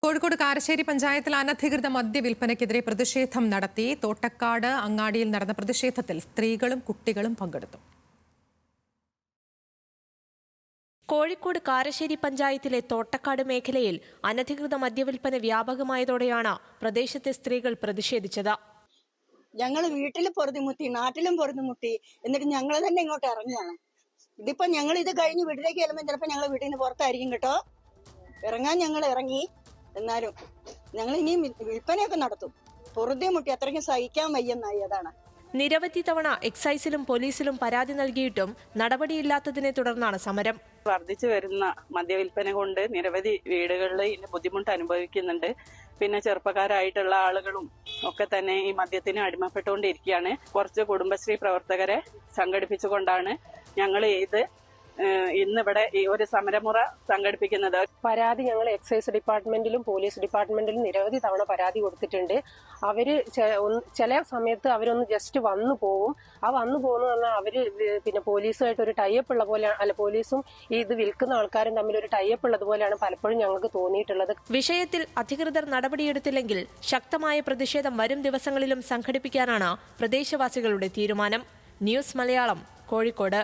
കോഴിക്കോട് കാരശ്ശേരി പഞ്ചായത്തിൽ അനധികൃത മദ്യവിൽപ്പനയ്ക്കെതിരെ പ്രതിഷേധം നടത്തി. തോട്ടക്കാട് അങ്ങാടിയിൽ നടന്ന പ്രതിഷേധത്തിൽ സ്ത്രീകളും കുട്ടികളും പങ്കെടുത്തു. കോഴിക്കോട് കാരശ്ശേരി പഞ്ചായത്തിലെ തോട്ടക്കാട് മേഖലയിൽ അനധികൃത മദ്യവിൽപ്പന വ്യാപകമായതോടെയാണ് പ്രദേശത്തെ സ്ത്രീകൾ പ്രതിഷേധിച്ചത്. ഞങ്ങൾ വീട്ടിൽ പൊറുതിമുട്ടി, നാട്ടിലും പൊറുതിമുട്ടി, എന്നിട്ട് ഞങ്ങൾ തന്നെ ഇങ്ങോട്ട് ഇറങ്ങുകയാണ്. ഇതിപ്പോ ഞങ്ങൾ ഇത് കഴിഞ്ഞ് വീട്ടിലേക്ക് ചെല്ലുമ്പോൾ ചിലപ്പോൾ ഞങ്ങൾ വീട്ടിൽ നിന്ന് പുറത്തായിരിക്കും കേട്ടോ. ഇറങ്ങാൻ ഞങ്ങൾ ഇറങ്ങി, എന്നാലും ഞങ്ങൾ ഇനി വിൽപ്പനയൊക്കെ നടത്തും. പൊറുതിമുട്ടി അത്രയ്ക്കും സഹിക്കാൻ വയ്യെന്നായി. അതാണ്. നിരവധി തവണ എക്സൈസിലും പോലീസിലും പരാതി നൽകിയിട്ടും നടപടിയില്ലാത്തതിനെ തുടർന്നാണ് സമരം. വർദ്ധിച്ചു വരുന്ന മദ്യവിൽപ്പന കൊണ്ട് നിരവധി വീടുകളിൽ ഇതിന് ബുദ്ധിമുട്ട് അനുഭവിക്കുന്നുണ്ട്. പിന്നെ ചെറുപ്പക്കാരായിട്ടുള്ള ആളുകളും ഒക്കെ തന്നെ ഈ മദ്യത്തിന് അടിമപ്പെട്ടുകൊണ്ടിരിക്കുകയാണ്. കുറച്ച് കുടുംബശ്രീ പ്രവർത്തകരെ സംഘടിപ്പിച്ചുകൊണ്ടാണ് ഞങ്ങൾ ഇന്നിവിടെ ഈ ഒരു സമരമുറ സംഘടിപ്പിക്കുന്നത്. പരാതി ഞങ്ങൾ എക്സൈസ് ഡിപ്പാർട്ട്മെന്റിലും പോലീസ് ഡിപ്പാർട്ട്മെന്റിലും നിരവധി തവണ പരാതി കൊടുത്തിട്ടുണ്ട്. അവര് ചില സമയത്ത് അവരൊന്ന് ജസ്റ്റ് വന്നു പോകും. ആ വന്നു പോകുന്ന പറഞ്ഞാൽ അവര് പിന്നെ പോലീസുമായിട്ട് ഒരു ടൈപ്പ് ഉള്ള പോലെ, അല്ല പോലീസും ഇത് വിൽക്കുന്ന ആൾക്കാരും തമ്മിൽ ഒരു ടൈപ്പ് ഉള്ളതുപോലെയാണ് പലപ്പോഴും ഞങ്ങൾക്ക് തോന്നിയിട്ടുള്ളത്. വിഷയത്തിൽ അധികൃതർ നടപടിയെടുത്തില്ലെങ്കിൽ ശക്തമായ പ്രതിഷേധം വരും ദിവസങ്ങളിലും സംഘടിപ്പിക്കാനാണ് പ്രദേശവാസികളുടെ തീരുമാനം. ന്യൂസ് മലയാളം, കോഴിക്കോട്.